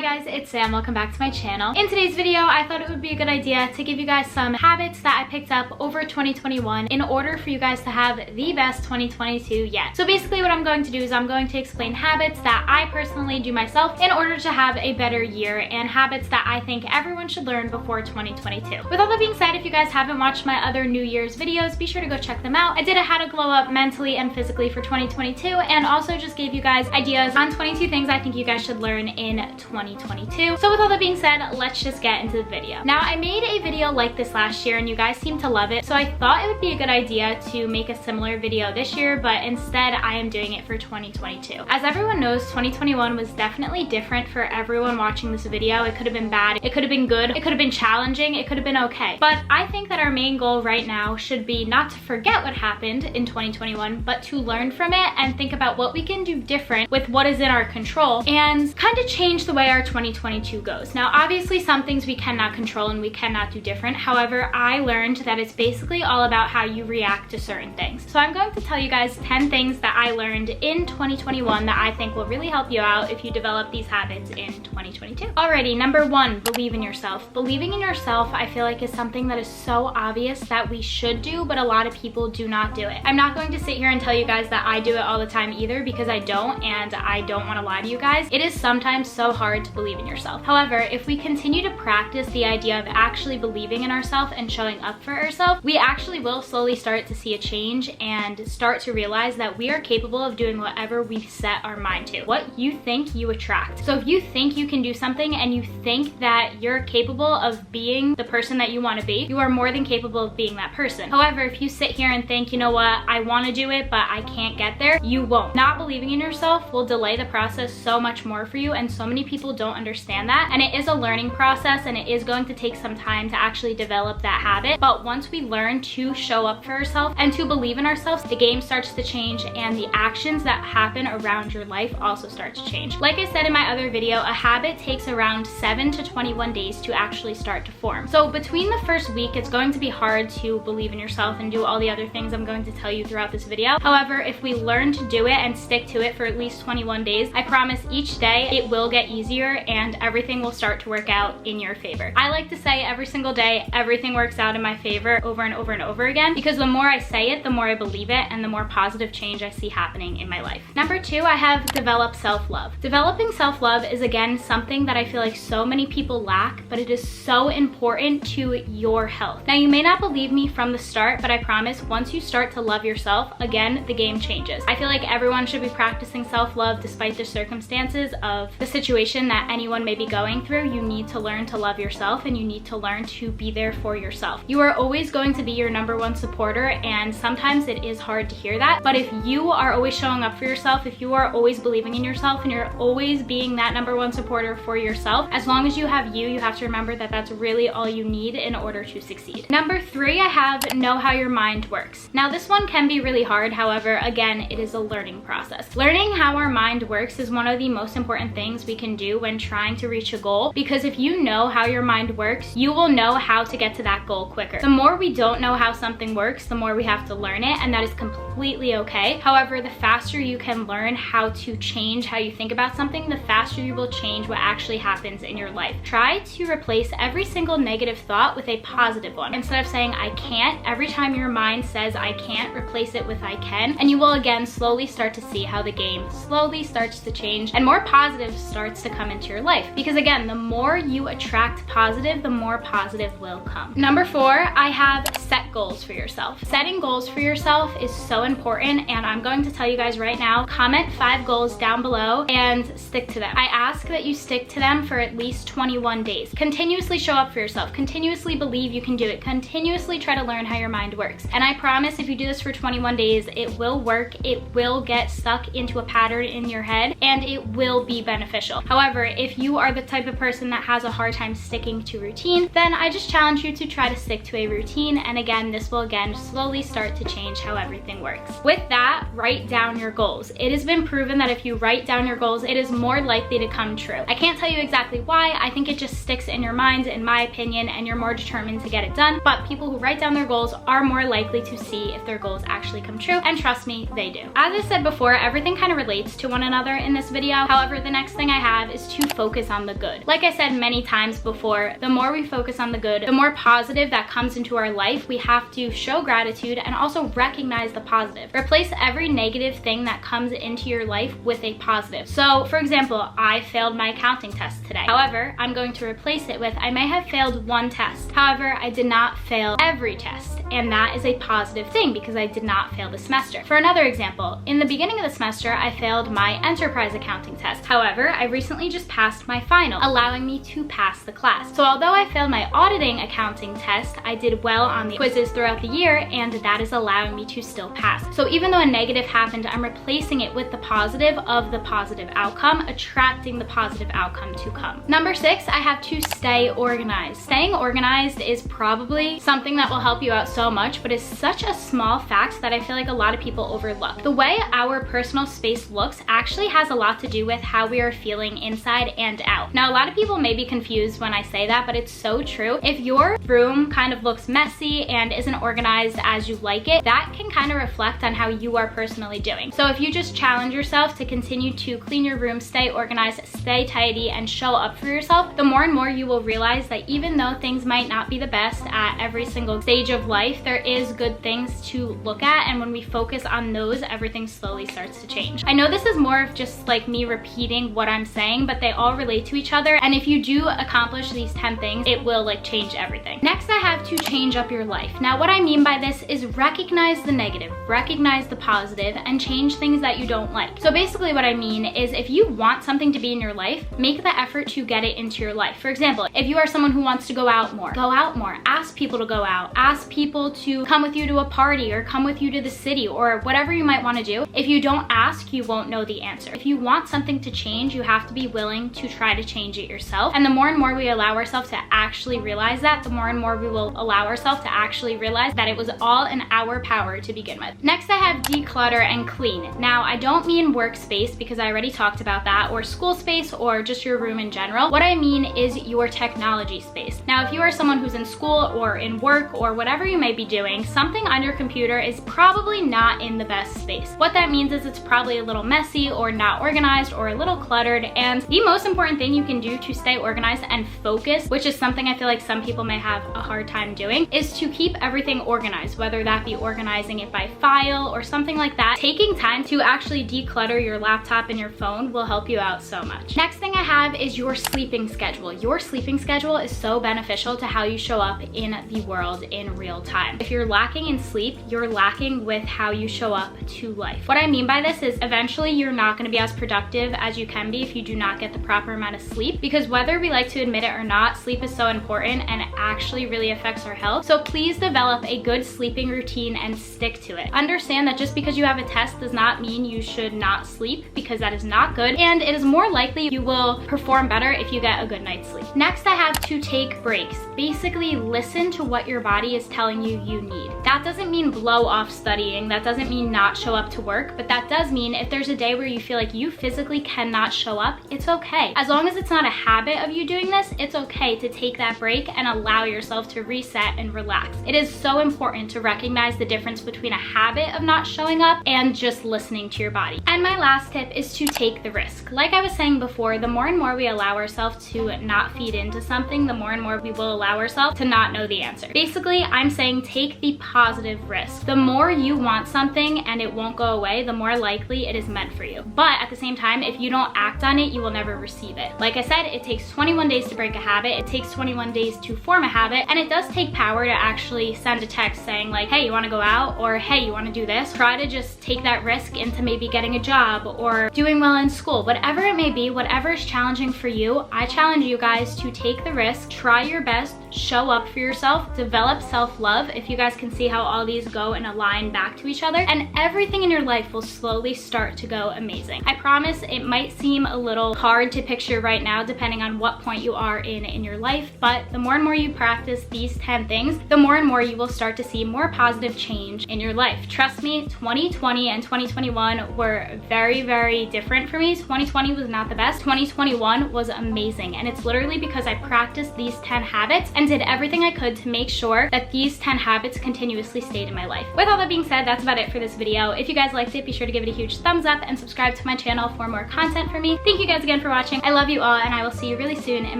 Hi guys, it's Sam. Welcome back to my channel. In today's video, I thought it would be a good idea to give you guys some habits that I picked up over 2021 in order for you guys to have the best 2022 yet. So basically what I'm going to do is I'm going to explain habits that I personally do myself in order to have a better year and habits that I think everyone should learn before 2022. With all that being said, if you guys haven't watched my other New Year's videos, be sure to go check them out. I did a how to glow up mentally and physically for 2022 and also just gave you guys ideas on 22 things I think you guys should learn in 2022. So with all that being said, let's just get into the video. Now, I made a video like this last year and you guys seem to love it, so I thought it would be a good idea to make a similar video this year, but instead I am doing it for 2022. As everyone knows, 2021 was definitely different for everyone watching this video. It could have been bad, it could have been good, it could have been challenging, it could have been okay. But I think that our main goal right now should be not to forget what happened in 2021, but to learn from it and think about what we can do different with what is in our control and kind of change the way our 2022 goes. Now, obviously some things we cannot control and we cannot do different. However, I learned that it's basically all about how you react to certain things. So I'm going to tell you guys 10 things that I learned in 2021 that I think will really help you out if you develop these habits in 2022. Alrighty, number one, believe in yourself. Believing in yourself, I feel like, is something that is so obvious that we should do, but a lot of people do not do it. I'm not going to sit here and tell you guys that I do it all the time either, because I don't, and I don't want to lie to you guys. It is sometimes so hard to believe in yourself. However, if we continue to practice the idea of actually believing in ourselves and showing up for ourselves, we actually will slowly start to see a change and start to realize that we are capable of doing whatever we set our mind to. What you think, you attract. So if you think you can do something and you think that you're capable of being the person that you want to be, you are more than capable of being that person. However, if you sit here and think, you know what, I want to do it, but I can't get there, you won't. Not believing in yourself will delay the process so much more for you, and so many people don't understand that. And it is a learning process, and it is going to take some time to actually develop that habit. But once we learn to show up for ourselves and to believe in ourselves, the game starts to change and the actions that happen around your life also start to change. Like I said in my other video, a habit takes around 7 to 21 days to actually start to form. So between the first week, it's going to be hard to believe in yourself and do all the other things I'm going to tell you throughout this video. However, if we learn to do it and stick to it for at least 21 days, I promise each day it will get easier and everything will start to work out in your favor. I like to say every single day, everything works out in my favor over and over and over again, because the more I say it, the more I believe it, and the more positive change I see happening in my life. Number two, I have developed self-love. Developing self-love is, again, something that I feel like so many people lack, but it is so important to your health. Now, you may not believe me from the start, but I promise once you start to love yourself, again, the game changes. I feel like everyone should be practicing self-love despite the circumstances of the situation that anyone may be going through. You need to learn to love yourself, and you need to learn to be there for yourself. You are always going to be your number one supporter, and sometimes it is hard to hear that, but if you are always showing up for yourself, if you are always believing in yourself and you're always being that number one supporter for yourself, as long as you have you have to remember that that's really all you need in order to succeed. Number three, I have know how your mind works. Now, this one can be really hard. However, again, it is a learning process. Learning how our mind works is one of the most important things we can do when trying to reach a goal, because if you know how your mind works, you will know how to get to that goal quicker. The more we don't know how something works, the more we have to learn it, and that is completely okay. However, the faster you can learn how to change how you think about something, the faster you will change what actually happens in your life. Try to replace every single negative thought with a positive one. Instead of saying I can't, every time your mind says I can't, replace it with I can, and you will again slowly start to see how the game slowly starts to change and more positive starts to come into your life. Because again, the more you attract positive, the more positive will come. Number four, I have set goals for yourself. Setting goals for yourself is so important, and I'm going to tell you guys right now, comment 5 goals down below and stick to them. I ask that you stick to them for at least 21 days. Continuously show up for yourself, continuously believe you can do it, continuously try to learn how your mind works. And I promise if you do this for 21 days, it will work, it will get stuck into a pattern in your head, and it will be beneficial. However, if you are the type of person that has a hard time sticking to routine, then I just challenge you to try to stick to a routine, and again, this will again slowly start to change how everything works. With that, write down your goals. It has been proven that if you write down your goals, it is more likely to come true. I can't tell you exactly why. I think it just sticks in your mind, in my opinion, and you're more determined to get it done. But people who write down their goals are more likely to see if their goals actually come true, and trust me, they do. As I said before, everything kind of relates to one another in this video. However, the next thing I have is to focus on the good. Like I said many times before, the more we focus on the good, the more positive that comes into our life. We have to show gratitude and also recognize the positive. Replace every negative thing that comes into your life with a positive. So for example, I failed my accounting test today. However, I'm going to replace it with, I may have failed one test. However, I did not fail every test. And that is a positive thing because I did not fail the semester. For another example, in the beginning of the semester, I failed my enterprise accounting test. However, I recently just passed my final, allowing me to pass the class. So although I failed my auditing accounting test, I did well on the quizzes throughout the year, and that is allowing me to still pass. So even though a negative happened, I'm replacing it with the positive of the positive outcome, attracting the positive outcome to come. Number 6, I have to stay organized. Staying organized is probably something that will help you out so much, but it's such a small fact that I feel like a lot of people overlook. The way our personal space looks actually has a lot to do with how we are feeling inside and out. Now, a lot of people may be confused when I say that, but it's so true. If your room kind of looks messy and isn't organized as you like it, that can kind of reflect on how you are personally doing. So if you just challenge yourself to continue to clean your room, stay organized, stay tidy, and show up for yourself, the more and more you will realize that even though things might not be the best at every single stage of life, there is good things to look at, and when we focus on those, everything slowly starts to change. I know this is more of just like me repeating what I'm saying, but they all relate to each other, and if you do accomplish these 10 things, it will like change everything. Next, I have to change up your life. Now, what I mean by this is recognize the negative, recognize the positive, and change things that you don't like. So basically what I mean is if you want something to be in your life, make the effort to get it into your life. For example, if you are someone who wants to go out more, ask people to go out, ask people to come with you to a party or come with you to the city or whatever you might want to do. If you don't ask, you won't know the answer. If you want something to change, you have to be willing to try to change it yourself. And the more and more we allow ourselves to actually realize that, the more and more we will allow ourselves to actually realize that it was all in our power to begin with. Next, I have declutter and clean. Now, I don't mean workspace because I already talked about that, or school space, or just your room in general. What I mean is your technology space. Now, if you are someone who's in school or in work or whatever you may be doing, something on your computer is probably not in the best space. What that means is it's probably a little messy or not organized or a little cluttered, and the most important thing you can do to stay organized and focus, which is something I feel like some people may have a hard time doing, is to keep everything organized, whether that be organizing it by file or something like that. Taking time to actually declutter your laptop and your phone will help you out so much. Next thing I have is your sleeping schedule. Your sleeping schedule is so beneficial to how you show up in the world in real time. If you're lacking in sleep, you're lacking with how you show up to life. What I mean by this is eventually you're not going to be as productive as you can be if you do not get the proper amount of sleep, because whether we like to admit it or not, sleep is so important and it actually really affects our health. So please develop a good sleeping routine and stick to it. Understand that just because you have a test does not mean you should not sleep, because that is not good, and it is more likely you will perform better if you get a good night's sleep. Next, I have to take breaks. Basically, listen to what your body is telling you you need. That doesn't mean blow off studying, that doesn't mean not show up to work, but that does mean if there's a day where you feel like you physically cannot show up, it's okay. As long as it's not a habit of you doing this, it's okay to take that break and allow yourself to reset and relax. It is so important to recognize the difference between a habit of not showing up and just listening to your body. And my last tip is to take the risk. Like I was saying before, the more and more we allow ourselves to not feed into something, the more and more we will allow ourselves to not know the answer. Basically, I'm saying take the positive risk. The more you want something and it won't go away, the more likely it is meant for you. But at the same time, if you don't act on it, you will never receive it. Like I said, it takes 21 days to break a habit, it takes 21 days to form a habit, and it does take power to actually send a text saying like, hey, you wanna go out? Or hey, you wanna do this? Try to just take that risk into maybe getting a job or doing well in school. Whatever it may be, whatever is challenging for you, I challenge you guys to take the risk, try your best, show up for yourself, develop self-love. If you guys can see how all these go in a line back to each other, and everything in your life will slowly start to go amazing. I promise it might seem a little hard to picture right now depending on what point you are in your life, but the more and more you practice these 10 things, the more and more you will start to see more positive change in your life. Trust me, 2020 and 2021 were very, very different for me. 2020 was not the best. 2021 was amazing, and it's literally because I practiced these 10 habits and did everything I could to make sure that these 10 habits continuously stayed in my life. With all that being said, that's about it for this video. If you guys liked it, be sure to give it a huge thumbs up and subscribe to my channel for more content from me. Thank you guys again again for watching. I love you all, and I will see you really soon in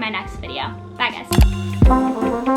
my next video. Bye, guys.